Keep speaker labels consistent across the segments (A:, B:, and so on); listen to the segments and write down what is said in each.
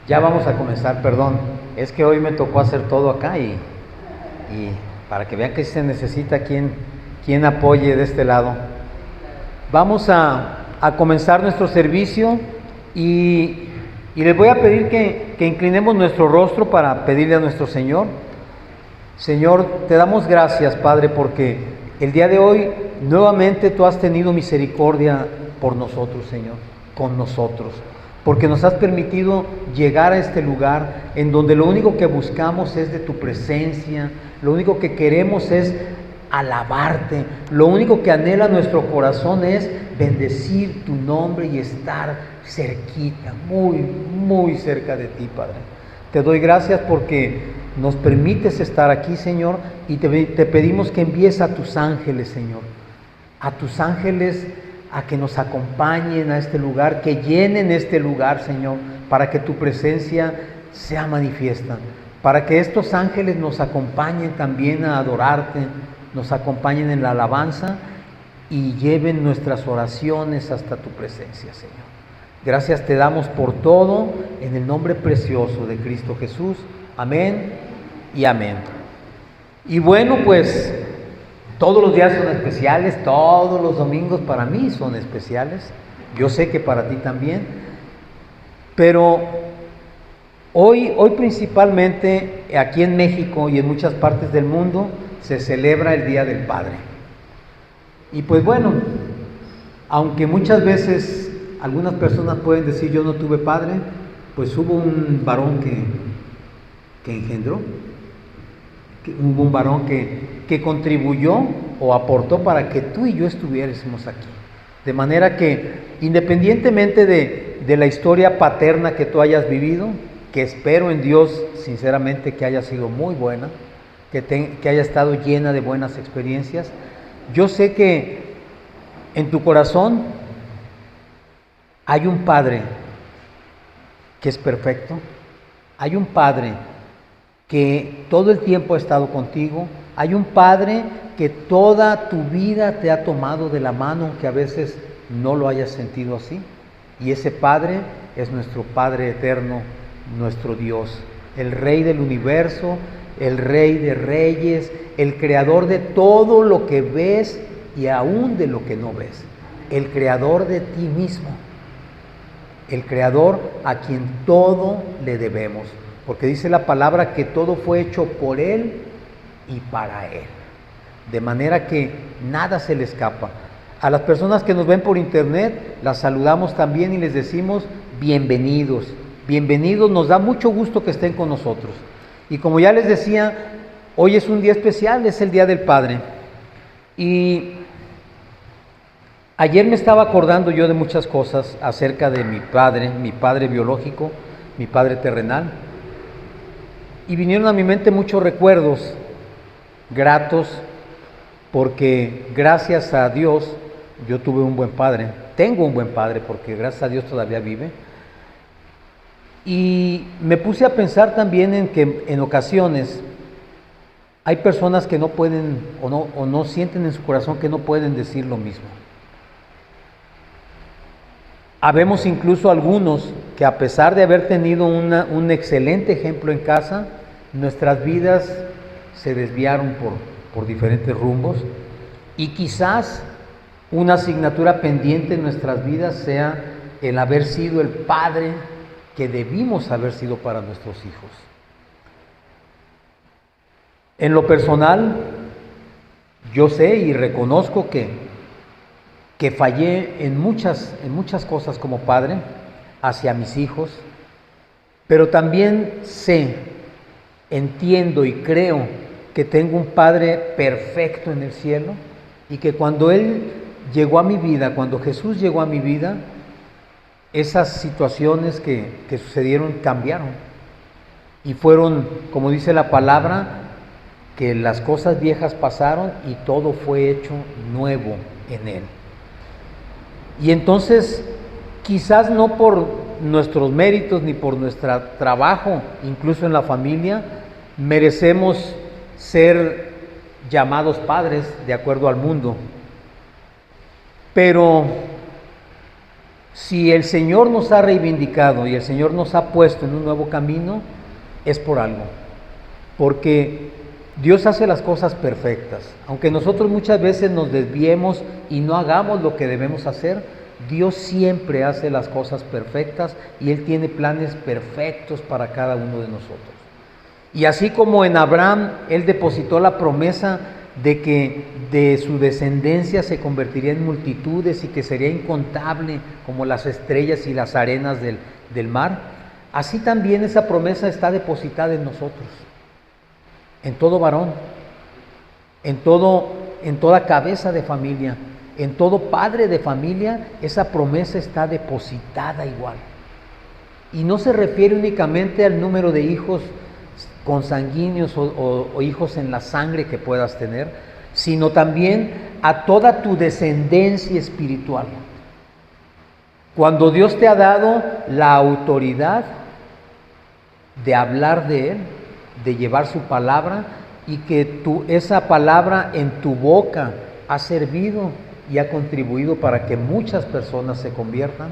A: Ya vamos a comenzar, perdón. Es que hoy me tocó hacer todo acá y para que vean que se necesita quien apoye de este lado. Vamos a comenzar nuestro servicio y les voy a pedir que inclinemos nuestro rostro para pedirle a nuestro Señor. Señor, te damos gracias, Padre, porque el día de hoy nuevamente tú has tenido misericordia por nosotros, Señor, con nosotros. Porque nos has permitido llegar a este lugar en donde lo único que buscamos es de tu presencia, lo único que queremos es alabarte, lo único que anhela nuestro corazón es bendecir tu nombre y estar cerquita, muy, muy cerca de ti, Padre. Te doy gracias porque nos permites estar aquí, Señor, y te pedimos que envíes a tus ángeles, Señor, a tus ángeles a que nos acompañen a este lugar, que llenen este lugar, Señor, para que tu presencia sea manifiesta, para que estos ángeles nos acompañen también a adorarte, nos acompañen en la alabanza y lleven nuestras oraciones hasta tu presencia, Señor. Gracias te damos por todo, en el nombre precioso de Cristo Jesús. Amén y amén. Y bueno, pues todos los días son especiales, todos los domingos para mí son especiales. Yo sé que para ti también. Pero hoy principalmente aquí en México y en muchas partes del mundo se celebra el Día del Padre. Y pues bueno, aunque muchas veces algunas personas pueden decir yo no tuve padre, pues hubo un varón que engendró. Hubo un varón que contribuyó o aportó para que tú y yo estuviésemos aquí. De manera que, independientemente de la historia paterna que tú hayas vivido, que espero en Dios sinceramente que haya sido muy buena, que haya estado llena de buenas experiencias, yo sé que en tu corazón hay un Padre que es perfecto, hay un Padre que todo el tiempo ha estado contigo, hay un Padre que toda tu vida te ha tomado de la mano, aunque a veces no lo hayas sentido así, y ese Padre es nuestro Padre eterno, nuestro Dios, el Rey del universo, el Rey de reyes, el Creador de todo lo que ves y aún de lo que no ves, el Creador de ti mismo, el Creador a quien todo le debemos. Porque dice la palabra que todo fue hecho por Él y para Él. De manera que nada se le escapa. A las personas que nos ven por internet, las saludamos también y les decimos bienvenidos. Bienvenidos, nos da mucho gusto que estén con nosotros. Y como ya les decía, hoy es un día especial, es el Día del Padre. Y ayer me estaba acordando yo de muchas cosas acerca de mi padre biológico, mi padre terrenal. Y vinieron a mi mente muchos recuerdos gratos, porque gracias a Dios yo tuve un buen padre, tengo un buen padre porque gracias a Dios todavía vive. Y me puse a pensar también en que en ocasiones hay personas que no pueden o no sienten en su corazón que no pueden decir lo mismo. Habemos incluso algunos que a pesar de haber tenido un excelente ejemplo en casa, nuestras vidas se desviaron por diferentes rumbos y quizás una asignatura pendiente en nuestras vidas sea el haber sido el padre que debimos haber sido para nuestros hijos. En lo personal, yo sé y reconozco que fallé en muchas cosas como padre hacia mis hijos, pero también sé, entiendo y creo que tengo un Padre perfecto en el cielo y que cuando Él llegó a mi vida, cuando Jesús llegó a mi vida, esas situaciones que sucedieron cambiaron y fueron, como dice la palabra, que las cosas viejas pasaron y todo fue hecho nuevo en Él. Y entonces, quizás no por nuestros méritos ni por nuestro trabajo, incluso en la familia, merecemos ser llamados padres de acuerdo al mundo. Pero si el Señor nos ha reivindicado y el Señor nos ha puesto en un nuevo camino, es por algo. Porque Dios hace las cosas perfectas. Aunque nosotros muchas veces nos desviemos y no hagamos lo que debemos hacer, Dios siempre hace las cosas perfectas y Él tiene planes perfectos para cada uno de nosotros. Y así como en Abraham Él depositó la promesa de que de su descendencia se convertiría en multitudes y que sería incontable como las estrellas y las arenas del mar, así también esa promesa está depositada en nosotros, en todo varón, en toda cabeza de familia, en todo padre de familia. Esa promesa está depositada igual. Y no se refiere únicamente al número de hijos consanguíneos o hijos en la sangre que puedas tener, sino también a toda tu descendencia espiritual. Cuando Dios te ha dado la autoridad de hablar de Él, de llevar su palabra, y que esa palabra en tu boca ha servido y ha contribuido para que muchas personas se conviertan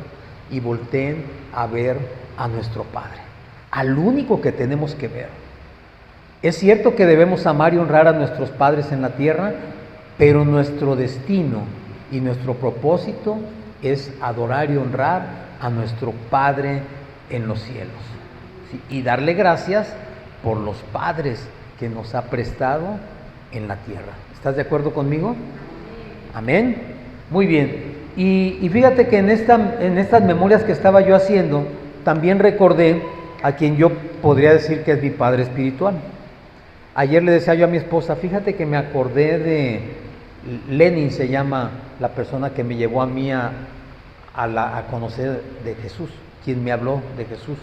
A: y volteen a ver a nuestro Padre, al único que tenemos que ver. Es cierto que debemos amar y honrar a nuestros padres en la tierra, pero nuestro destino y nuestro propósito es adorar y honrar a nuestro Padre en los cielos, ¿sí? Y darle gracias por los padres que nos ha prestado en la tierra. ¿Estás de acuerdo conmigo? Amén. Muy bien. Y fíjate que en estas memorias que estaba yo haciendo, también recordé a quien yo podría decir que es mi padre espiritual. Ayer le decía yo a mi esposa, fíjate que me acordé de Lenin, se llama la persona que me llevó a mí a conocer de Jesús, quien me habló de Jesús.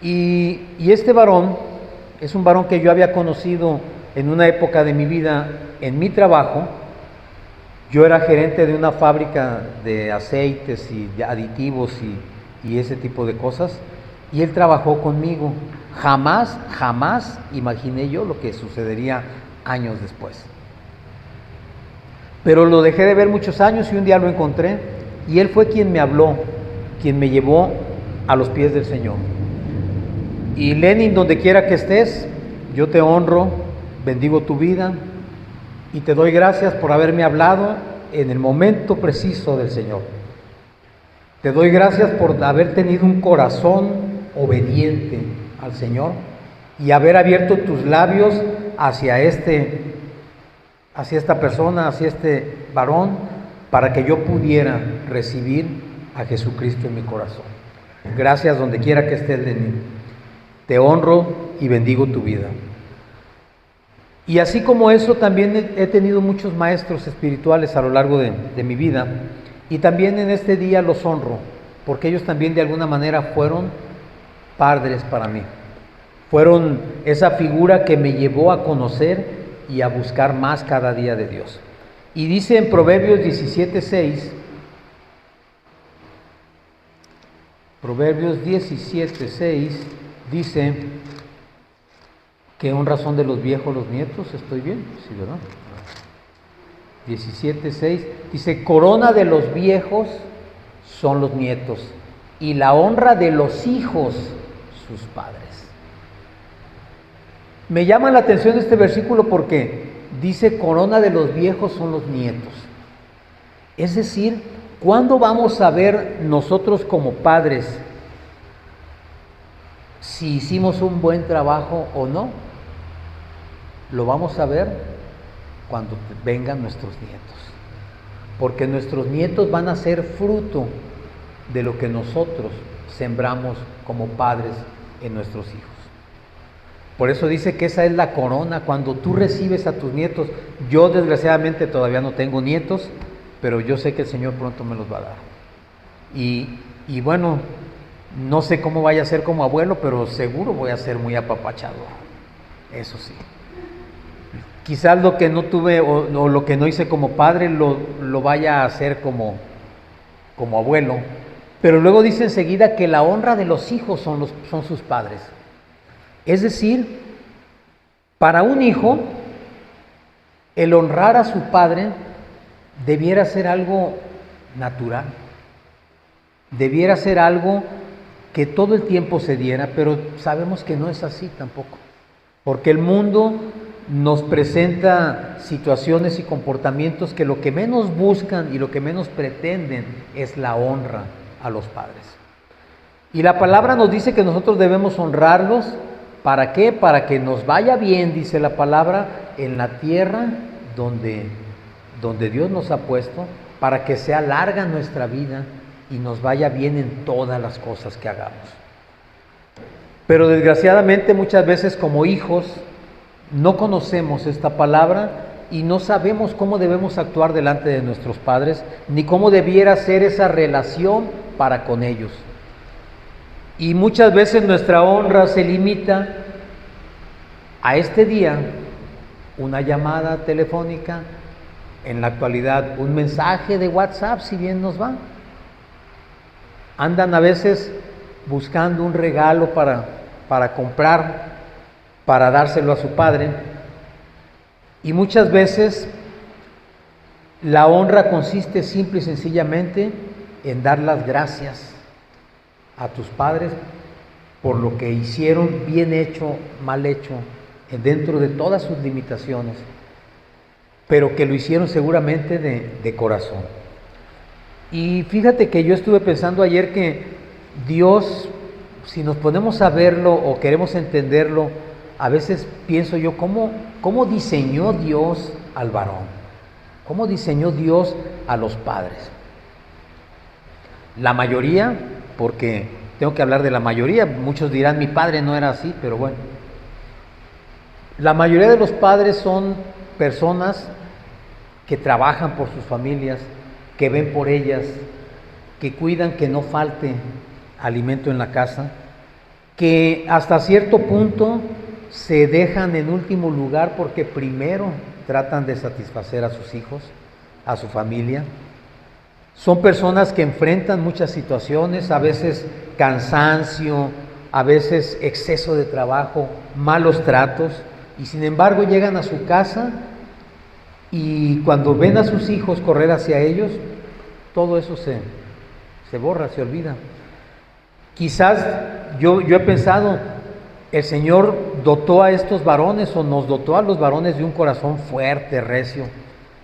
A: Y este varón es un varón que yo había conocido en una época de mi vida, en mi trabajo. Yo era gerente de una fábrica de aceites y de aditivos y ese tipo de cosas, y él trabajó conmigo. Jamás imaginé yo lo que sucedería años después. Pero lo dejé de ver muchos años y un día lo encontré, y él fue quien me habló, quien me llevó a los pies del Señor. Y Lenin, donde quiera que estés, yo te honro, bendigo tu vida y te doy gracias por haberme hablado en el momento preciso del Señor. Te doy gracias por haber tenido un corazón obediente al Señor y haber abierto tus labios hacia esta persona, hacia este varón, para que yo pudiera recibir a Jesucristo en mi corazón. Gracias donde quiera que estés, Lenin. Te honro y bendigo tu vida. Y así como eso, también he tenido muchos maestros espirituales a lo largo de mi vida, y también en este día los honro, porque ellos también de alguna manera fueron padres para mí. Fueron esa figura que me llevó a conocer y a buscar más cada día de Dios. Y dice en Proverbios 17:6, Proverbios 17:6, dice que honra son de los viejos los nietos. ¿Estoy bien? Sí, ¿verdad? 17:6 dice, corona de los viejos son los nietos y la honra de los hijos sus padres. Me llama la atención este versículo porque dice corona de los viejos son los nietos. Es decir, ¿cuándo vamos a ver nosotros como padres si hicimos un buen trabajo o no? Lo vamos a ver cuando vengan nuestros nietos, porque nuestros nietos van a ser fruto de lo que nosotros sembramos como padres en nuestros hijos. Por eso dice que esa es la corona, cuando tú recibes a tus nietos. Yo desgraciadamente todavía no tengo nietos, pero yo sé que el Señor pronto me los va a dar. Y bueno, no sé cómo vaya a ser como abuelo, pero seguro voy a ser muy apapachador, eso sí. quizás lo que no tuve o lo que no hice como padre lo vaya a hacer como abuelo. Pero luego dice enseguida que la honra de los hijos son sus padres. Es decir, para un hijo, el honrar a su padre debiera ser algo natural, debiera ser algo que todo el tiempo se diera, pero sabemos que no es así tampoco, porque el mundo nos presenta situaciones y comportamientos que lo que menos buscan y lo que menos pretenden es la honra a los padres. Y la palabra nos dice que nosotros debemos honrarlos. ¿Para qué? Para que nos vaya bien, dice la palabra, en la tierra donde Dios nos ha puesto, para que sea larga nuestra vida y nos vaya bien en todas las cosas que hagamos. Pero desgraciadamente muchas veces como hijos no conocemos esta palabra y no sabemos cómo debemos actuar delante de nuestros padres, ni cómo debiera ser esa relación para con ellos. Y muchas veces nuestra honra se limita a este día, una llamada telefónica, en la actualidad un mensaje de WhatsApp, si bien nos va. Andan a veces buscando un regalo para comprar, para dárselo a su padre. Y muchas veces la honra consiste simple y sencillamente en dar las gracias a tus padres por lo que hicieron, bien hecho, mal hecho, dentro de todas sus limitaciones, pero que lo hicieron seguramente de corazón. Y fíjate que yo estuve pensando ayer que Dios, si nos ponemos a verlo o queremos entenderlo, a veces pienso yo, ¿cómo diseñó Dios al varón? ¿Cómo diseñó Dios a los padres? La mayoría, porque tengo que hablar de la mayoría, muchos dirán, mi padre no era así, pero bueno. La mayoría de los padres son personas que trabajan por sus familias, que ven por ellas, que cuidan que no falte alimento en la casa, que hasta cierto punto se dejan en último lugar porque primero tratan de satisfacer a sus hijos, a su familia. Son personas que enfrentan muchas situaciones, a veces cansancio, a veces exceso de trabajo, malos tratos, y sin embargo llegan a su casa y cuando ven a sus hijos correr hacia ellos, todo eso se borra, se olvida. Quizás yo he pensado, el Señor dotó a estos varones o nos dotó a los varones de un corazón fuerte, recio,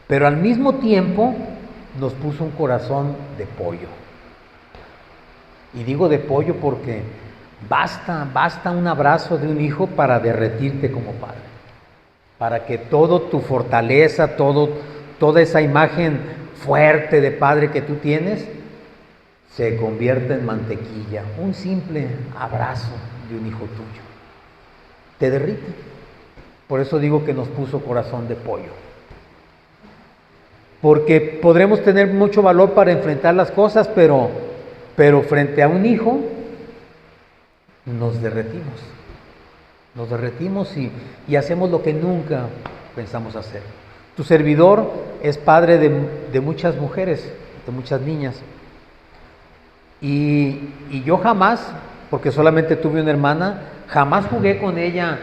A: pero al mismo tiempo nos puso un corazón de pollo. Y digo de pollo porque basta un abrazo de un hijo para derretirte como padre, para que toda tu fortaleza, toda esa imagen fuerte de padre que tú tienes, se convierta en mantequilla. Un simple abrazo de un hijo tuyo te derrite. Por eso digo que nos puso corazón de pollo. Porque podremos tener mucho valor para enfrentar las cosas, pero frente a un hijo nos derretimos. Nos derretimos y hacemos lo que nunca pensamos hacer. Tu servidor es padre de muchas mujeres, de muchas niñas. Y yo jamás, porque solamente tuve una hermana, jamás jugué con ella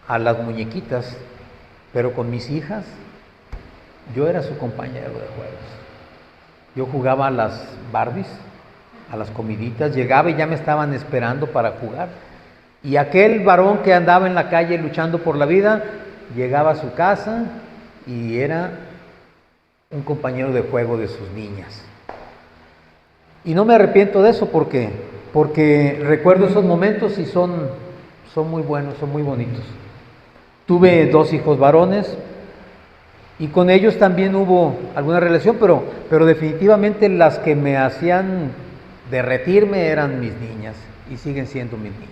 A: a las muñequitas, pero con mis hijas, yo era su compañero de juegos. Yo jugaba a las Barbies, a las comiditas, llegaba y ya me estaban esperando para jugar. Y aquel varón que andaba en la calle luchando por la vida, llegaba a su casa y era un compañero de juego de sus niñas. Y no me arrepiento de eso porque recuerdo esos momentos y son muy buenos, son muy bonitos. Tuve 2 hijos varones y con ellos también hubo alguna relación, pero definitivamente las que me hacían derretirme eran mis niñas y siguen siendo mis niñas.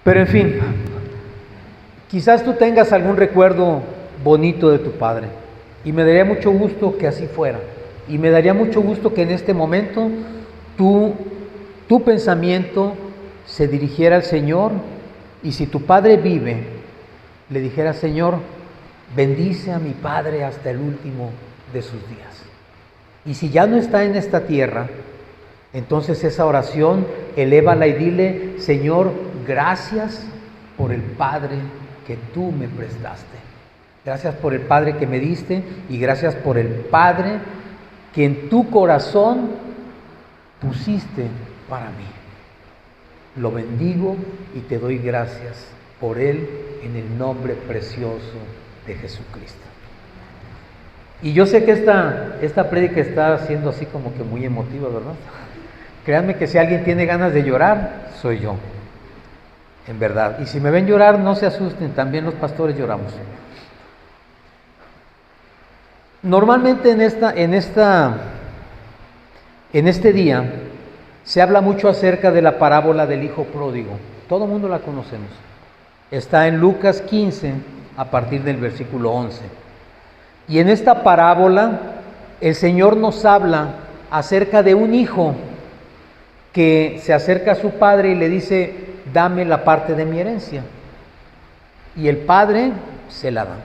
A: Pero en fin, quizás tú tengas algún recuerdo bonito de tu padre y me daría mucho gusto que así fuera. Y me daría mucho gusto que en este momento tu pensamiento se dirigiera al Señor, y si tu padre vive, le dijera: Señor, bendice a mi padre hasta el último de sus días. Y si ya no está en esta tierra, entonces esa oración elévala y dile: Señor, gracias por el padre que tú me prestaste. Gracias por el padre que me diste y gracias por el padre que en tu corazón pusiste para mí. Lo bendigo y te doy gracias por él en el nombre precioso de Jesucristo. Y yo sé que esta prédica está siendo así como que muy emotiva, ¿verdad? Créanme que si alguien tiene ganas de llorar, soy yo, en verdad. Y si me ven llorar, no se asusten, también los pastores lloramos. Normalmente en este día se habla mucho acerca de la parábola del hijo pródigo. Todo el mundo la conocemos. Está en Lucas 15 a partir del versículo 11. Y en esta parábola el Señor nos habla acerca de un hijo que se acerca a su padre y le dice: dame la parte de mi herencia. Y el padre se la da.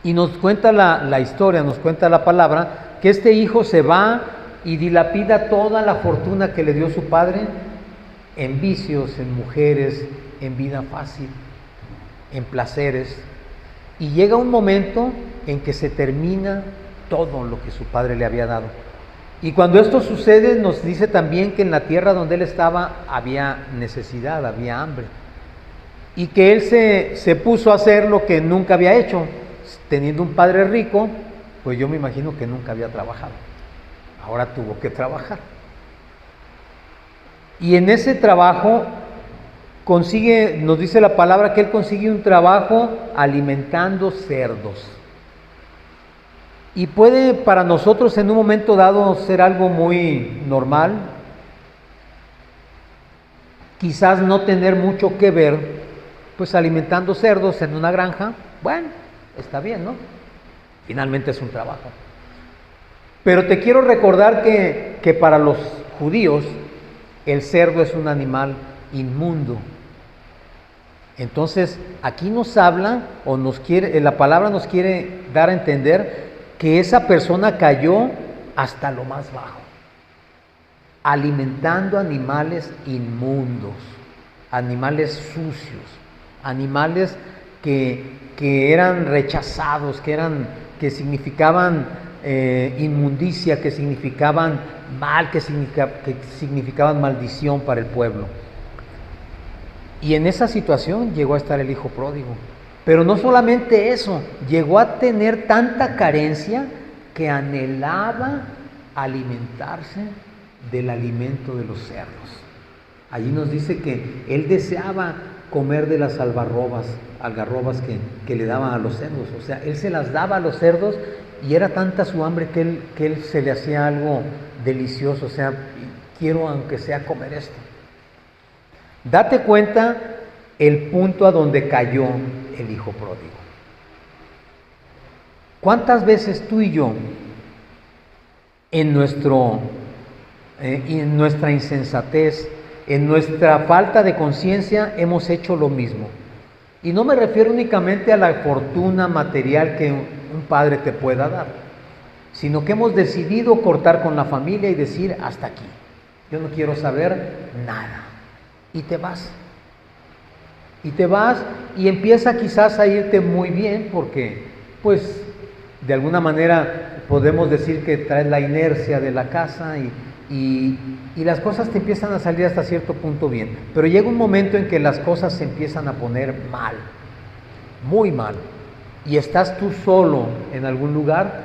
A: Y nos cuenta la historia, nos cuenta la palabra, que este hijo se va y dilapida toda la fortuna que le dio su padre en vicios, en mujeres, en vida fácil, en placeres. Y llega un momento en que se termina todo lo que su padre le había dado. Y cuando esto sucede, nos dice también que en la tierra donde él estaba había necesidad, había hambre. Y que él se puso a hacer lo que nunca había hecho. Teniendo un padre rico, pues yo me imagino que nunca había trabajado. Ahora tuvo que trabajar. Y en ese trabajo consigue, nos dice la palabra, que él consigue un trabajo alimentando cerdos. Y puede para nosotros en un momento dado ser algo muy normal, quizás no tener mucho que ver, pues alimentando cerdos en una granja. Bueno, está bien, ¿no? Finalmente es un trabajo. Pero te quiero recordar que para los judíos el cerdo es un animal inmundo. Entonces, aquí nos habla, o la palabra nos quiere dar a entender que esa persona cayó hasta lo más bajo, alimentando animales inmundos, animales sucios, animales que eran rechazados, que significaban inmundicia, que significaban mal, que significaban maldición para el pueblo. Y en esa situación llegó a estar el hijo pródigo. Pero no solamente eso, llegó a tener tanta carencia que anhelaba alimentarse del alimento de los cerdos. Allí nos dice que él deseaba comer de las algarrobas que le daban a los cerdos. O sea, él se las daba a los cerdos y era tanta su hambre que él se le hacía algo delicioso. O sea, quiero aunque sea comer esto. Date cuenta el punto a donde cayó el hijo pródigo. ¿Cuántas veces tú y yo en nuestra insensatez, en nuestra falta de conciencia hemos hecho lo mismo? Y no me refiero únicamente a la fortuna material que un padre te pueda dar, sino que hemos decidido cortar con la familia y decir: hasta aquí, yo no quiero saber nada. Y te vas. Y empieza quizás a irte muy bien porque, pues, de alguna manera podemos decir que traes la inercia de la casa y las cosas te empiezan a salir hasta cierto punto bien. Pero llega un momento en que las cosas se empiezan a poner mal, muy mal. Y estás tú solo en algún lugar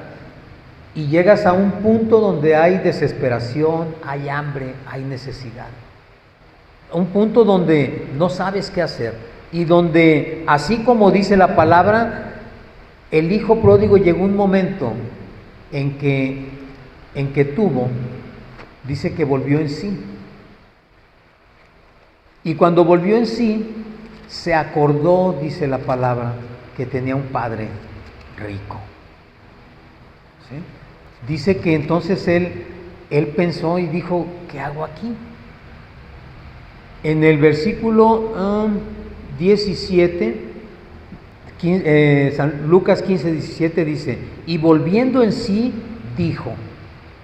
A: y llegas a un punto donde hay desesperación, hay hambre, hay necesidad. Un punto donde no sabes qué hacer y donde, así como dice la palabra, el hijo pródigo llegó un momento en que dice que volvió en sí. Y cuando volvió en sí, se acordó, dice la palabra, que tenía un padre rico. ¿Sí? Dice que entonces él pensó y dijo: ¿qué hago aquí? En el versículo 17, Lucas 15, 17 dice: y volviendo en sí, dijo: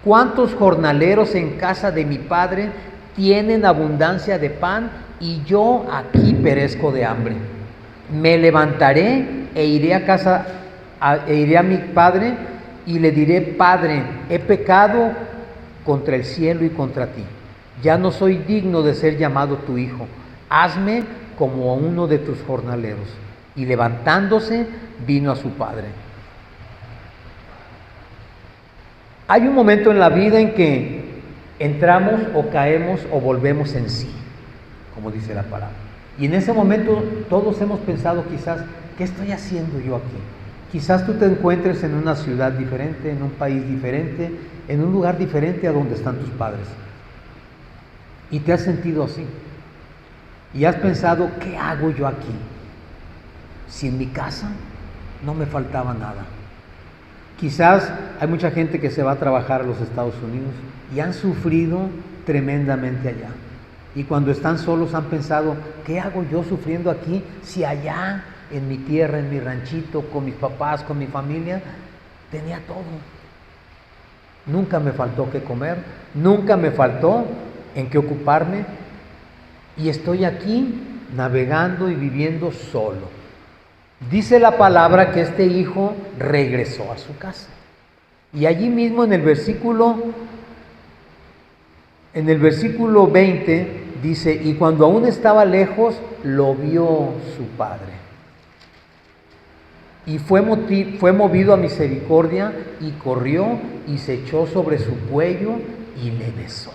A: ¿cuántos jornaleros en casa de mi padre tienen abundancia de pan y yo aquí perezco de hambre? Me levantaré e iré iré a mi padre y le diré: Padre, he pecado contra el cielo y contra ti. Ya no soy digno de ser llamado tu hijo. Hazme como a uno de tus jornaleros. Y levantándose, vino a su padre. Hay un momento en la vida en que entramos o caemos o volvemos en sí, como dice la palabra. Y en ese momento todos hemos pensado quizás: ¿qué estoy haciendo yo aquí? Quizás tú te encuentres en una ciudad diferente, en un país diferente, en un lugar diferente a donde están tus padres. Y te has sentido así. Y has pensado: ¿qué hago yo aquí? Si en mi casa no me faltaba nada. Quizás hay mucha gente que se va a trabajar a los Estados Unidos y han sufrido tremendamente allá. Y cuando están solos han pensado: ¿qué hago yo sufriendo aquí si allá en mi tierra, en mi ranchito, con mis papás, con mi familia, tenía todo? Nunca me faltó qué comer, nunca me faltó en qué ocuparme, y estoy aquí navegando y viviendo solo. Dice la palabra que este hijo regresó a su casa. Y allí mismo en el versículo 20 dice: y cuando aún estaba lejos, lo vio su padre. Y fue movido a misericordia, y corrió y se echó sobre su cuello y le besó.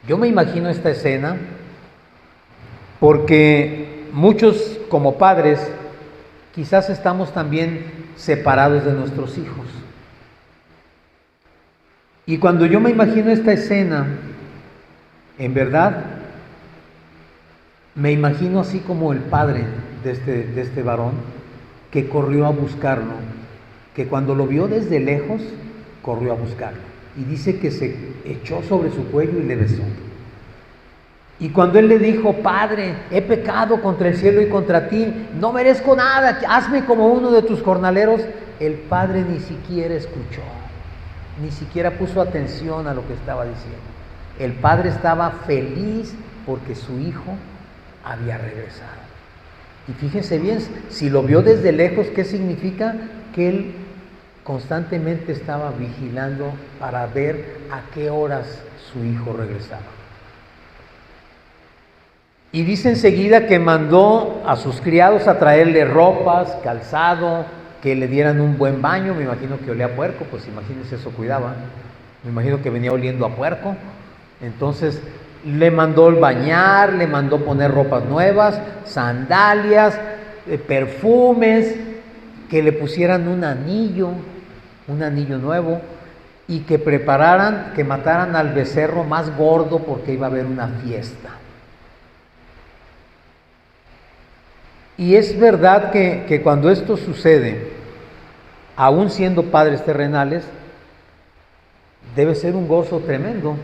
A: Yo me imagino esta escena porque muchos, como padres, quizás estamos también separados de nuestros hijos. Y cuando yo me imagino esta escena, en verdad, me imagino así como el padre de este varón que corrió a buscarlo, que cuando lo vio desde lejos, corrió a buscarlo. Y dice que se echó sobre su cuello y le besó. Y cuando él le dijo: Padre, he pecado contra el cielo y contra ti, no merezco nada, hazme como uno de tus jornaleros, el padre ni siquiera escuchó, ni siquiera puso atención a lo que estaba diciendo. El padre estaba feliz porque su hijo había regresado. Y fíjense bien, si lo vio desde lejos, ¿qué significa? Que él constantemente estaba vigilando para ver a qué horas su hijo regresaba. Y dice enseguida que mandó a sus criados a traerle ropas, calzado, que le dieran un buen baño. Me imagino que olía a puerco, pues imagínense, eso cuidaba. Me imagino que venía oliendo a puerco. Entonces le mandó el bañar, le mandó poner ropas nuevas, sandalias, perfumes, que le pusieran un anillo nuevo, y que prepararan, que mataran al becerro más gordo porque iba a haber una fiesta. Y es verdad que cuando esto sucede, aún siendo padres terrenales, debe ser un gozo tremendo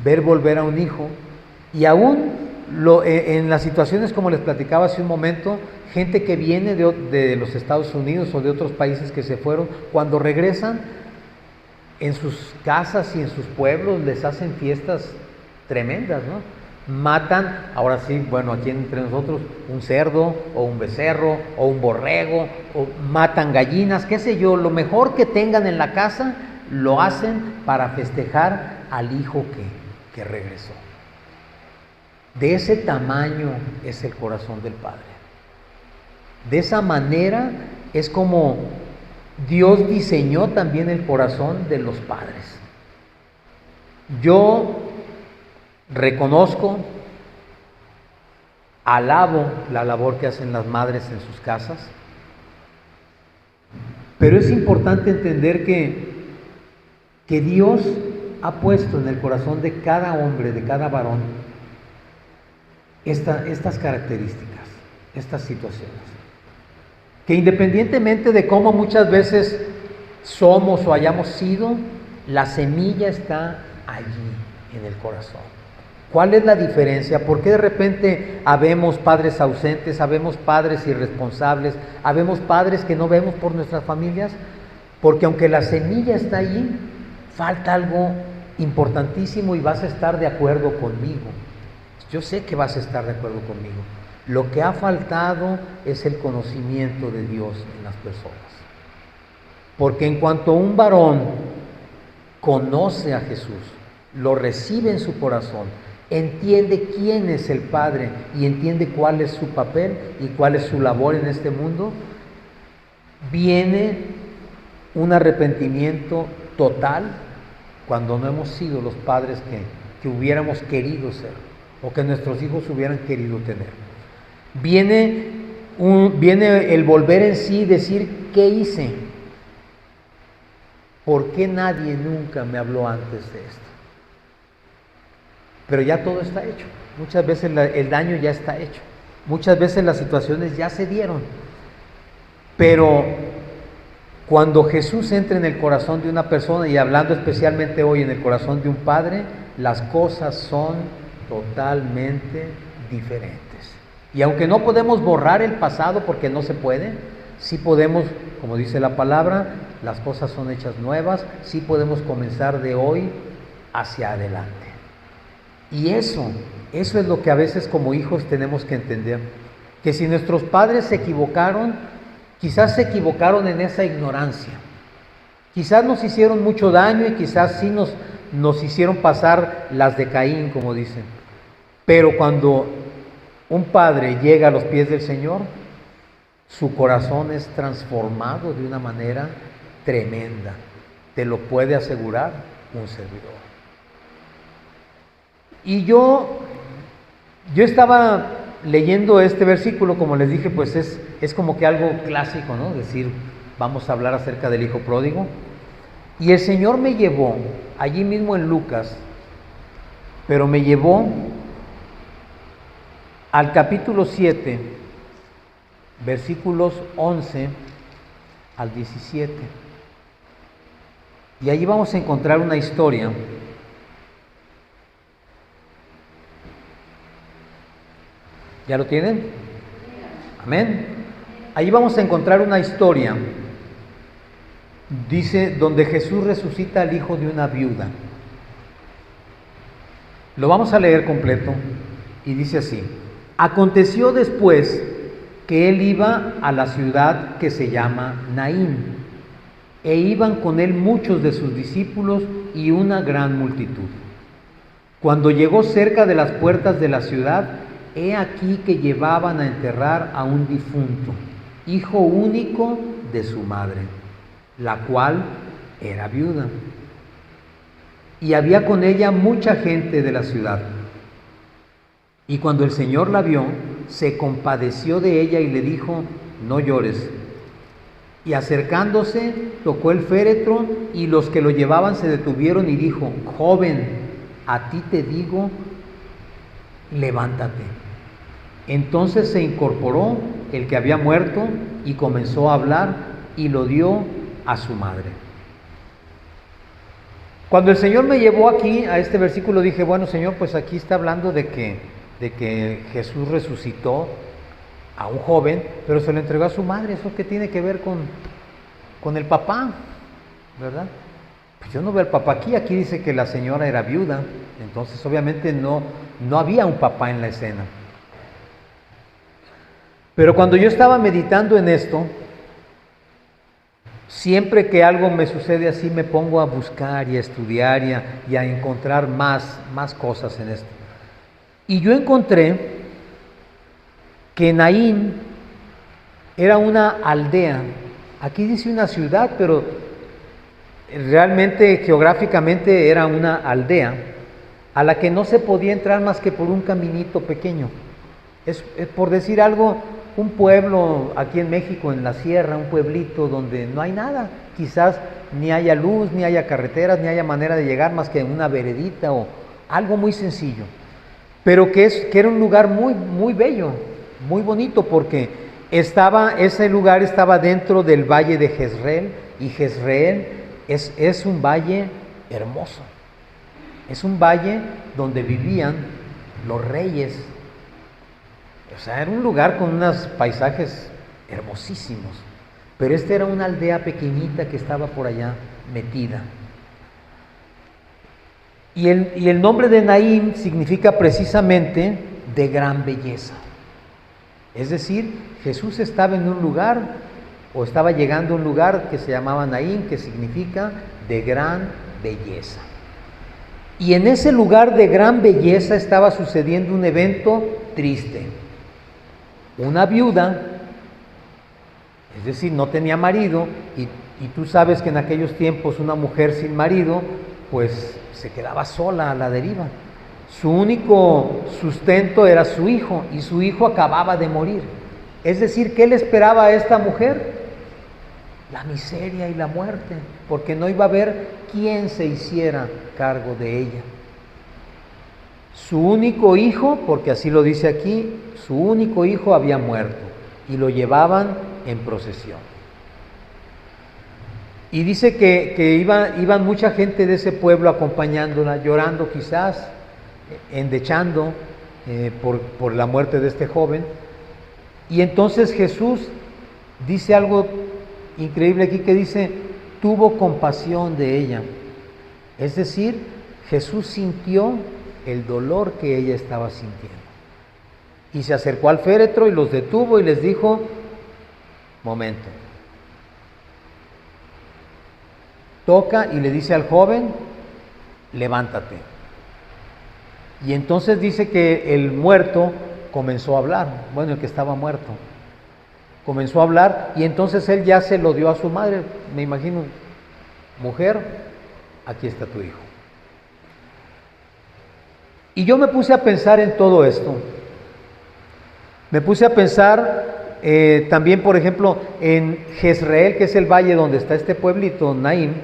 A: ver volver a un hijo. Y aún en las situaciones como les platicaba hace un momento, gente que viene de los Estados Unidos o de otros países que se fueron, cuando regresan, en sus casas y en sus pueblos les hacen fiestas tremendas, ¿no? Matan, ahora sí, bueno, aquí entre nosotros, un cerdo o un becerro o un borrego, o matan gallinas, qué sé yo, lo mejor que tengan en la casa lo hacen para festejar al hijo que regresó. De ese tamaño es el corazón del Padre. De esa manera es como Dios diseñó también el corazón de los padres. Yo reconozco, alabo la labor que hacen las madres en sus casas, pero es importante entender que Dios ha puesto en el corazón de cada hombre, de cada varón, estas características, estas situaciones, que independientemente de cómo muchas veces somos o hayamos sido, la semilla está allí en el corazón. ¿Cuál es la diferencia? ¿Por qué de repente habemos padres ausentes, habemos padres irresponsables, habemos padres que no vemos por nuestras familias? Porque aunque la semilla está ahí, falta algo importantísimo y vas a estar de acuerdo conmigo. Yo sé que vas a estar de acuerdo conmigo. Lo que ha faltado es el conocimiento de Dios en las personas. Porque en cuanto un varón conoce a Jesús, lo recibe en su corazón, entiende quién es el Padre y entiende cuál es su papel y cuál es su labor en este mundo, viene un arrepentimiento total cuando no hemos sido los padres que hubiéramos querido ser o que nuestros hijos hubieran querido tener. Viene el volver en sí y decir, ¿qué hice? ¿Por qué nadie nunca me habló antes de esto? Pero ya todo está hecho. Muchas veces el daño ya está hecho. Muchas veces las situaciones ya se dieron. Pero cuando Jesús entra en el corazón de una persona, y hablando especialmente hoy en el corazón de un padre, las cosas son totalmente diferentes. Y aunque no podemos borrar el pasado porque no se puede, sí podemos, como dice la palabra, las cosas son hechas nuevas, sí podemos comenzar de hoy hacia adelante. Y eso es lo que a veces como hijos tenemos que entender, que si nuestros padres se equivocaron, quizás se equivocaron en esa ignorancia, quizás nos hicieron mucho daño y quizás sí nos hicieron pasar las de Caín, como dicen, pero cuando un padre llega a los pies del Señor, su corazón es transformado de una manera tremenda, te lo puede asegurar un servidor. Y yo estaba leyendo este versículo, como les dije, pues es como que algo clásico, ¿no? Decir, vamos a hablar acerca del hijo pródigo. Y el Señor me llevó, allí mismo en Lucas, pero me llevó al capítulo 7, versículos 11 al 17. Y allí vamos a encontrar una historia ¿Ya lo tienen? Amén. Ahí vamos a encontrar una historia, dice, donde Jesús resucita al hijo de una viuda. Lo vamos a leer completo y dice así: aconteció después que él iba a la ciudad que se llama Naín, e iban con él muchos de sus discípulos y una gran multitud. Cuando llegó cerca de las puertas de la ciudad, he aquí que llevaban a enterrar a un difunto, hijo único de su madre, la cual era viuda. Y había con ella mucha gente de la ciudad. Y cuando el Señor la vio, se compadeció de ella y le dijo: no llores. Y acercándose, tocó el féretro, y los que lo llevaban se detuvieron y dijo: joven, a ti te digo, levántate. Entonces se incorporó el que había muerto y comenzó a hablar y lo dio a su madre. Cuando el Señor me llevó aquí a este versículo, dije: bueno, Señor, pues aquí está hablando de que Jesús resucitó a un joven, pero se lo entregó a su madre. ¿Eso qué tiene que ver con el papá? ¿Verdad? Pues yo no veo al papá aquí dice que la señora era viuda, entonces obviamente no había un papá en la escena. Pero cuando yo estaba meditando en esto, siempre que algo me sucede así, me pongo a buscar y a estudiar y a encontrar más cosas en esto. Y yo encontré que Naín era una aldea. Aquí dice una ciudad, pero realmente geográficamente era una aldea a la que no se podía entrar más que por un caminito pequeño. Es por decir algo, un pueblo aquí en México, en la sierra, un pueblito donde no hay nada. Quizás ni haya luz, ni haya carreteras, ni haya manera de llegar más que en una veredita o algo muy sencillo. Pero que era un lugar muy, muy bello, muy bonito, porque ese lugar estaba dentro del valle de Jezreel, y Jezreel es un valle hermoso. Es un valle donde vivían los reyes. O sea, era un lugar con unos paisajes hermosísimos. Pero esta era una aldea pequeñita que estaba por allá metida. Y el nombre de Naín significa precisamente de gran belleza. Es decir, Jesús estaba en un lugar, o estaba llegando a un lugar que se llamaba Naín, que significa de gran belleza. Y en ese lugar de gran belleza estaba sucediendo un evento triste. Una viuda, es decir, no tenía marido, y tú sabes que en aquellos tiempos una mujer sin marido, pues se quedaba sola a la deriva. Su único sustento era su hijo, y su hijo acababa de morir. Es decir, ¿qué le esperaba a esta mujer? La miseria y la muerte, porque no iba a haber quien se hiciera cargo de ella. Su único hijo, porque así lo dice aquí, su único hijo había muerto y lo llevaban en procesión. Y dice que iban mucha gente de ese pueblo acompañándola, llorando quizás, endechando por la muerte de este joven. Y entonces Jesús dice algo increíble aquí, que dice, tuvo compasión de ella. Es decir, Jesús sintió el dolor que ella estaba sintiendo. Y se acercó al féretro y los detuvo y les dijo, momento. Toca y le dice al joven, levántate. Y entonces dice que el muerto comenzó a hablar, bueno, el que estaba muerto. Comenzó a hablar y entonces él ya se lo dio a su madre, me imagino, mujer, aquí está tu hijo. Y yo me puse a pensar en todo esto. Me puse a pensar también, por ejemplo, en Jezreel, que es el valle donde está este pueblito, Naín,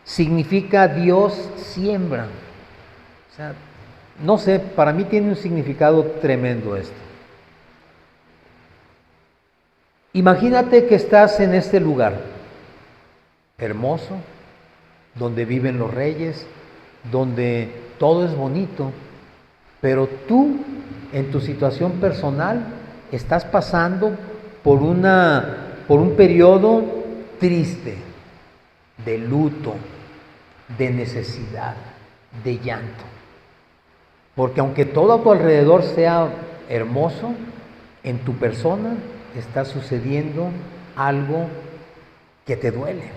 A: significa Dios siembra. O sea, no sé, para mí tiene un significado tremendo esto. Imagínate que estás en este lugar hermoso, donde viven los reyes, donde todo es bonito, pero tú, en tu situación personal, estás pasando por un periodo triste, de luto, de necesidad, de llanto. Porque aunque todo a tu alrededor sea hermoso, en tu persona está sucediendo algo que te duele,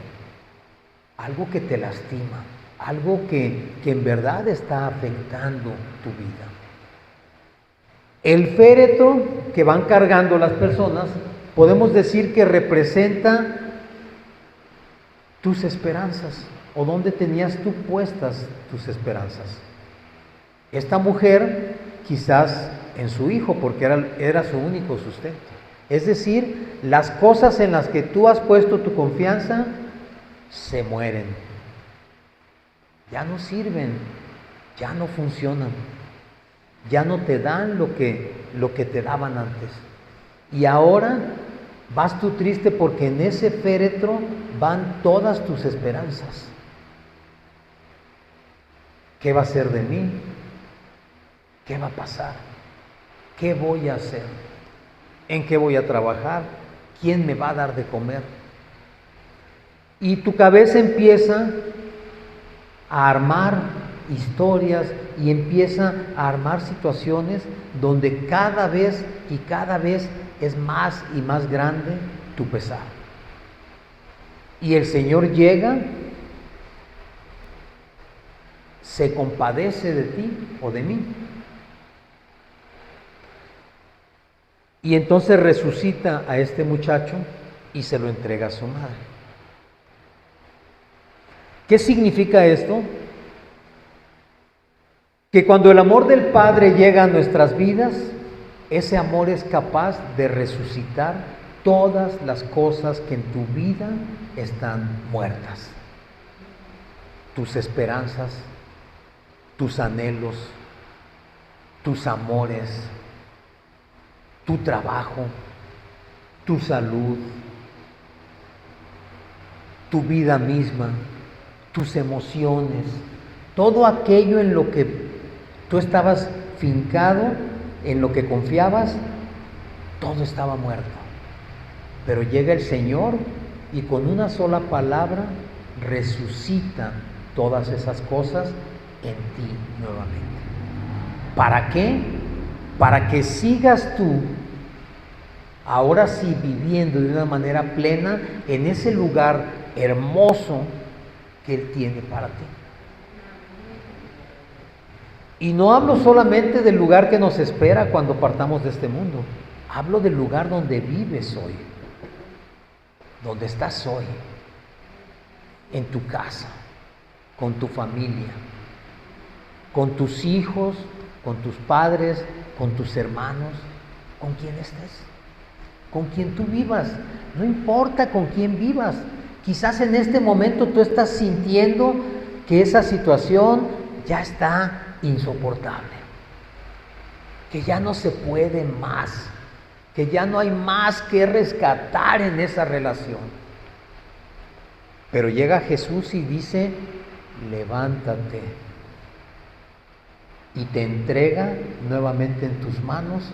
A: algo que te lastima, algo que en verdad está afectando tu vida. El féretro que van cargando las personas, podemos decir que representa tus esperanzas, o dónde tenías tú puestas tus esperanzas. Esta mujer quizás en su hijo, porque era su único sustento. Es decir, las cosas en las que tú has puesto tu confianza se mueren. Ya no sirven, ya no funcionan, ya no te dan lo que te daban antes. Y ahora vas tú triste porque en ese féretro van todas tus esperanzas. ¿Qué va a ser de mí? ¿Qué va a pasar? ¿Qué voy a hacer? ¿En qué voy a trabajar? ¿Quién me va a dar de comer? Y tu cabeza empieza a armar historias y empieza a armar situaciones donde cada vez es más y más grande tu pesar. Y el Señor llega, se compadece de ti o de mí. Y entonces resucita a este muchacho y se lo entrega a su madre. ¿Qué significa esto? Que cuando el amor del Padre llega a nuestras vidas, ese amor es capaz de resucitar todas las cosas que en tu vida están muertas. Tus esperanzas, tus anhelos, tus amores, tu trabajo, tu salud, tu vida misma, tus emociones, todo aquello en lo que tú estabas afincado en lo que confiabas, todo estaba muerto. Pero llega el Señor y con una sola palabra resucita todas esas cosas en ti nuevamente. ¿Para qué? Para que sigas tú, ahora sí, viviendo de una manera plena en ese lugar hermoso que Él tiene para ti. Y no hablo solamente del lugar que nos espera cuando partamos de este mundo. Hablo del lugar donde vives hoy, donde estás hoy, en tu casa, con tu familia, con tus hijos, con tus padres, con tus hermanos, con quien estés, con quien tú vivas. No importa con quién vivas. Quizás en este momento tú estás sintiendo que esa situación ya está insoportable, que ya no se puede más, que ya no hay más que rescatar en esa relación. Pero llega Jesús y dice: levántate, y te entrega nuevamente en tus manos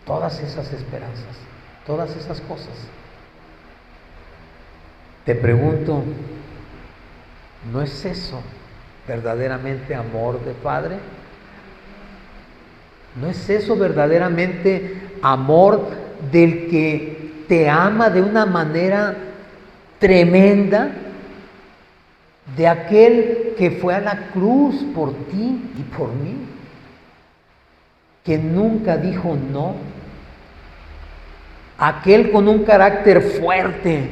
A: todas esas esperanzas, todas esas cosas. Te pregunto, ¿no es eso verdaderamente amor de Padre? ¿No es eso verdaderamente amor del que te ama de una manera tremenda? De aquel que fue a la cruz por ti y por mí, que nunca dijo no, aquel con un carácter fuerte,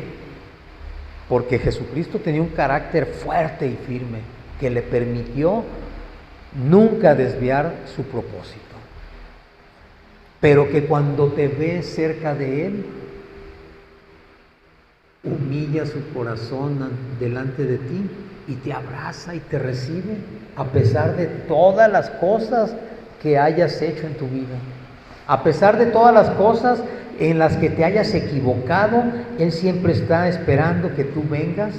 A: porque Jesucristo tenía un carácter fuerte y firme, que le permitió nunca desviar su propósito, pero que cuando te ves cerca de Él, humilla su corazón delante de ti y te abraza y te recibe a pesar de todas las cosas que hayas hecho en tu vida, a pesar de todas las cosas en las que te hayas equivocado. Él siempre está esperando que tú vengas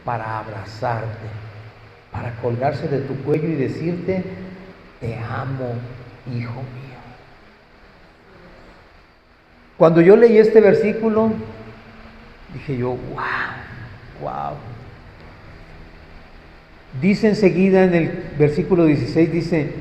A: para abrazarte, para colgarse de tu cuello y decirte: te amo, hijo mío. Cuando yo leí este versículo, dije yo: wow. Dice enseguida en el versículo 16, dice: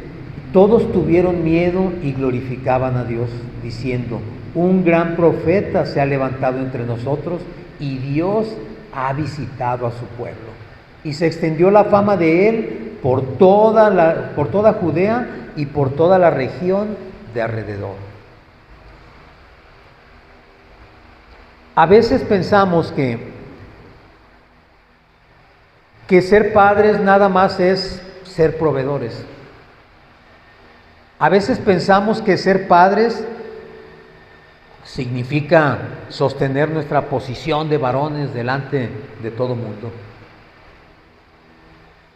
A: todos tuvieron miedo y glorificaban a Dios, diciendo: un gran profeta se ha levantado entre nosotros y Dios ha visitado a su pueblo. Y se extendió la fama de él por toda Judea y por toda la región de alrededor. A veces pensamos que ser padres nada más es ser proveedores. A veces pensamos que ser padres significa sostener nuestra posición de varones delante de todo mundo.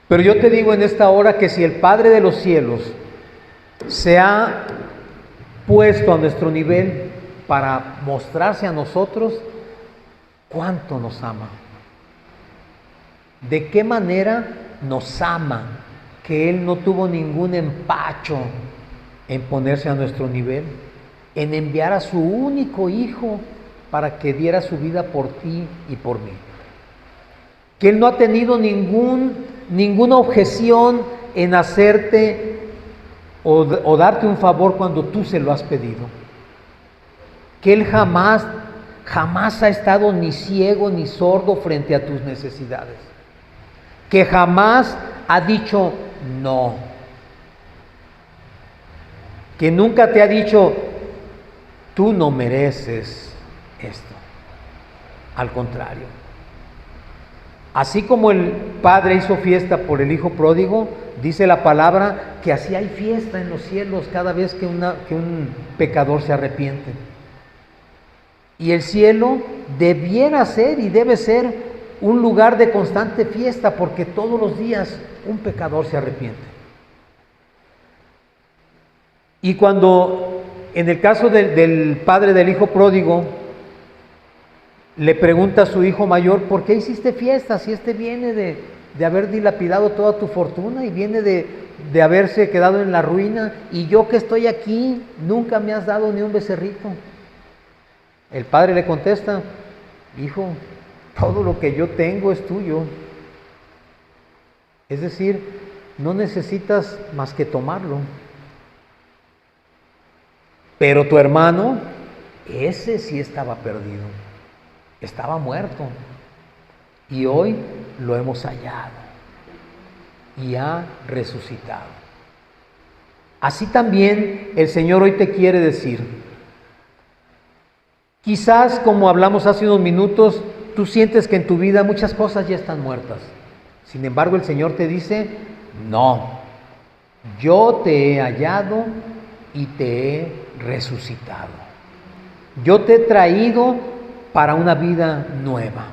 A: Pero yo te digo en esta hora que si el Padre de los cielos se ha puesto a nuestro nivel para mostrarse a nosotros, ¿cuánto nos ama? ¿De qué manera nos ama? Que Él no tuvo ningún empacho en ponerse a nuestro nivel, en enviar a su único Hijo para que diera su vida por ti y por mí. Que Él no ha tenido ninguna objeción en hacerte o darte un favor cuando tú se lo has pedido. Que Él jamás ha estado ni ciego ni sordo frente a tus necesidades. Que jamás ha dicho no. Que nunca te ha dicho: tú no mereces esto. Al contrario. Así como el Padre hizo fiesta por el Hijo pródigo, dice la palabra que así hay fiesta en los cielos cada vez que un pecador se arrepiente. Y el cielo debiera ser y debe ser un lugar de constante fiesta, porque todos los días un pecador se arrepiente. Y cuando, en el caso del padre del Hijo pródigo, le pregunta a su hijo mayor: ¿por qué hiciste fiesta si este viene de haber dilapidado toda tu fortuna y viene de haberse quedado en la ruina, y yo que estoy aquí, nunca me has dado ni un becerrito. El padre le contesta: hijo, todo lo que yo tengo es tuyo. Es decir, no necesitas más que tomarlo. Pero tu hermano, ese sí estaba perdido, estaba muerto, y hoy lo hemos hallado y ha resucitado. Así también el Señor hoy te quiere decir. Quizás, como hablamos hace unos minutos, tú sientes que en tu vida muchas cosas ya están muertas. Sin embargo, el Señor te dice: no, yo te he hallado y te he resucitado. Yo te he traído para una vida nueva.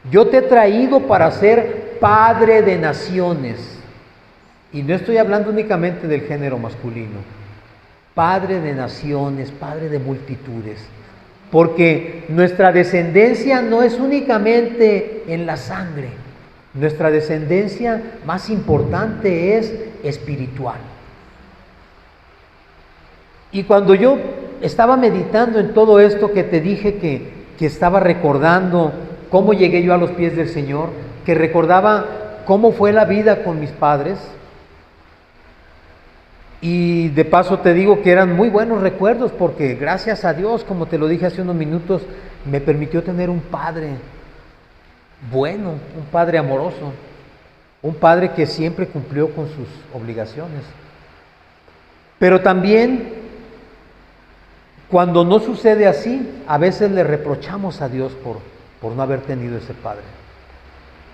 A: Yo te he traído para ser padre de naciones. Y no estoy hablando únicamente del género masculino. Padre de naciones, padre de multitudes. Porque nuestra descendencia no es únicamente en la sangre. Nuestra descendencia más importante es espiritual. Y cuando yo estaba meditando en todo esto que te dije, que estaba recordando cómo llegué yo a los pies del Señor, que recordaba cómo fue la vida con mis padres, y de paso te digo que eran muy buenos recuerdos, porque gracias a Dios, como te lo dije hace unos minutos, me permitió tener un padre bueno, un padre amoroso, un padre que siempre cumplió con sus obligaciones. Pero también, cuando no sucede así, a veces le reprochamos a Dios por no haber tenido ese padre.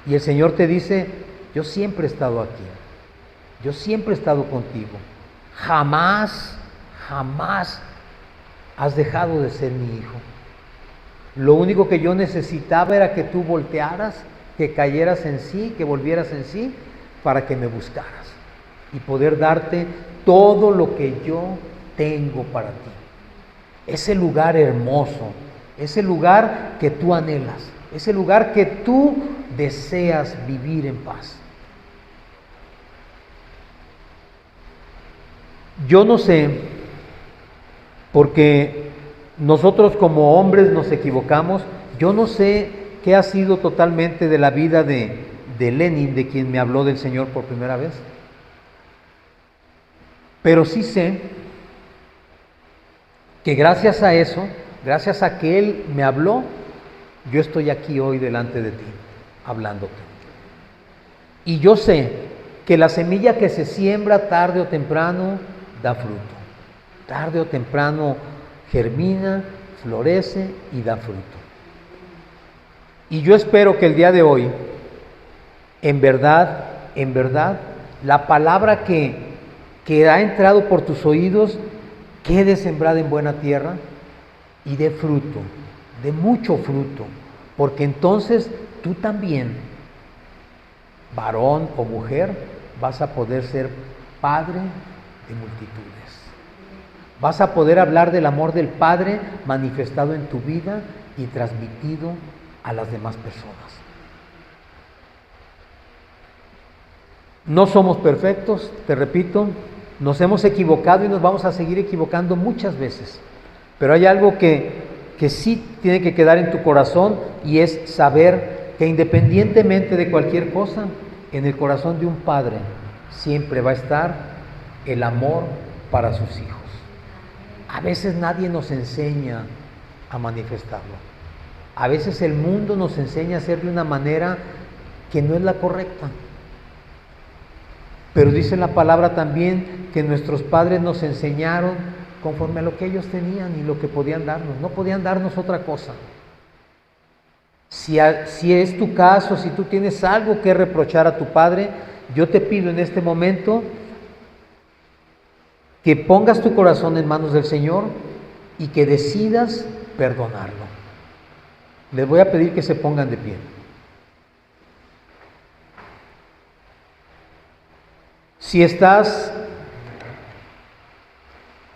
A: Y el Señor te dice: yo siempre he estado aquí, yo siempre he estado contigo. Jamás has dejado de ser mi hijo. Lo único que yo necesitaba era que tú voltearas, que cayeras en sí, que volvieras en sí, para que me buscaras y poder darte todo lo que yo tengo para ti. Ese lugar hermoso, ese lugar que tú anhelas, ese lugar que tú deseas vivir en paz. Yo no sé, porque nosotros como hombres nos equivocamos. Yo no sé qué ha sido totalmente de la vida de Lenin, de quien me habló del Señor por primera vez. Pero sí sé que gracias a eso, gracias a que él me habló, yo estoy aquí hoy delante de ti, hablándote. Y yo sé que la semilla que se siembra tarde o temprano da fruto. Tarde o temprano germina, florece y da fruto. Y yo espero que el día de hoy, en verdad, la palabra que ha entrado por tus oídos quede sembrada en buena tierra y dé fruto, de mucho fruto, porque entonces tú también, varón o mujer, vas a poder ser padre de multitudes. Vas a poder hablar del amor del Padre manifestado en tu vida y transmitido a las demás personas. No somos perfectos, te repito, nos hemos equivocado y nos vamos a seguir equivocando muchas veces, pero hay algo que sí tiene que quedar en tu corazón, y es saber que independientemente de cualquier cosa, en el corazón de un padre siempre va a estar el amor para sus hijos. A veces nadie nos enseña a manifestarlo. A veces el mundo nos enseña a hacer de una manera que no es la correcta. Pero dice la palabra también que nuestros padres nos enseñaron conforme a lo que ellos tenían y lo que podían darnos. No podían darnos otra cosa. Si es tu caso, si tú tienes algo que reprochar a tu padre, yo te pido en este momento que pongas tu corazón en manos del Señor y que decidas perdonarlo. Les voy a pedir que se pongan de pie. Si estás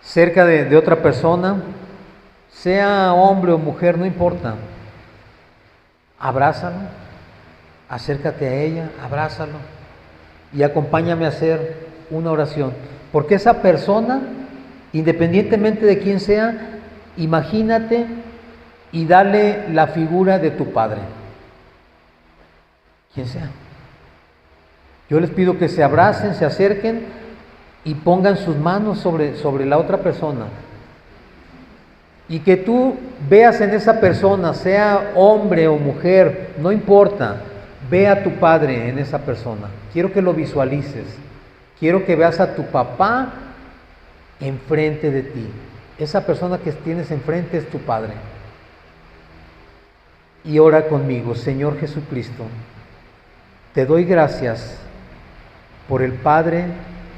A: cerca de otra persona, sea hombre o mujer, no importa, abrázalo, acércate a ella, abrázalo y acompáñame a hacer una oración. Porque esa persona, independientemente de quién sea, imagínate y dale la figura de tu padre, quien sea. Yo les pido que se abracen, se acerquen y pongan sus manos sobre la otra persona. Y que tú veas en esa persona, sea hombre o mujer, no importa, ve a tu padre en esa persona. Quiero que lo visualices. Quiero que veas a tu papá enfrente de ti. Esa persona que tienes enfrente es tu padre. Y ora conmigo: Señor Jesucristo, te doy gracias por el Padre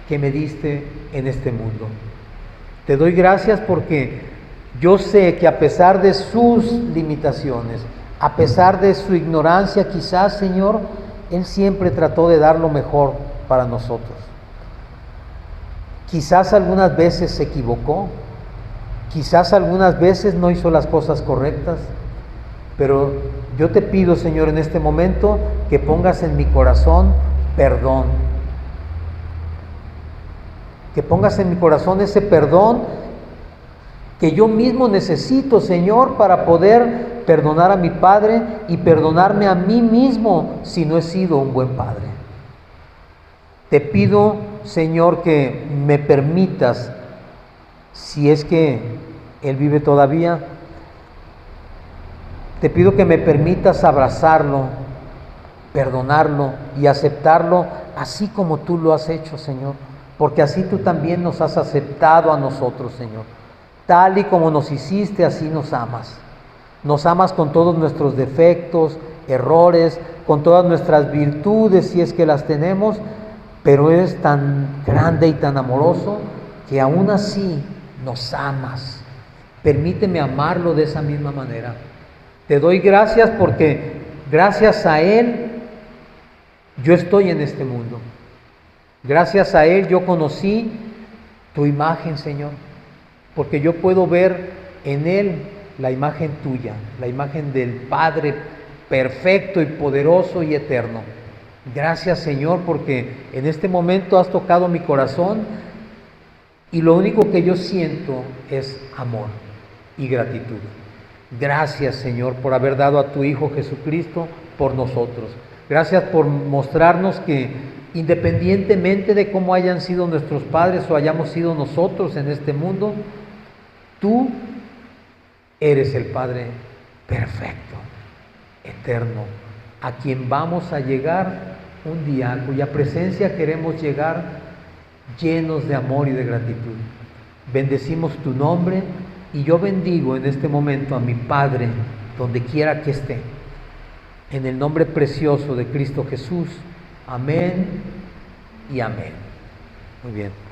A: que me diste en este mundo. Te doy gracias porque yo sé que a pesar de sus limitaciones, a pesar de su ignorancia quizás, Señor, Él siempre trató de dar lo mejor para nosotros. Quizás algunas veces se equivocó, quizás algunas veces no hizo las cosas correctas, pero yo te pido, Señor, en este momento que pongas en mi corazón perdón. Que pongas en mi corazón ese perdón que yo mismo necesito, Señor, para poder perdonar a mi padre y perdonarme a mí mismo si no he sido un buen padre. Te pido, Señor, que me permitas, si es que Él vive todavía, te pido que me permitas abrazarlo, perdonarlo y aceptarlo así como tú lo has hecho, Señor, porque así tú también nos has aceptado a nosotros, Señor. Tal y como nos hiciste, así nos amas. Nos amas con todos nuestros defectos, errores, con todas nuestras virtudes, si es que las tenemos, pero eres tan grande y tan amoroso que aún así nos amas. Permíteme amarlo de esa misma manera. Te doy gracias porque gracias a Él yo estoy en este mundo. Gracias a Él yo conocí tu imagen, Señor, porque yo puedo ver en Él la imagen tuya, la imagen del Padre perfecto y poderoso y eterno. Gracias, Señor, porque en este momento has tocado mi corazón y lo único que yo siento es amor y gratitud. Gracias, Señor, por haber dado a tu Hijo Jesucristo por nosotros. Gracias por mostrarnos que independientemente de cómo hayan sido nuestros padres o hayamos sido nosotros en este mundo, tú eres el Padre perfecto, eterno, a quien vamos a llegar un día, a cuya presencia queremos llegar llenos de amor y de gratitud. Bendecimos tu nombre y yo bendigo en este momento a mi Padre, donde quiera que esté. En el nombre precioso de Cristo Jesús. Amén y amén. Muy bien.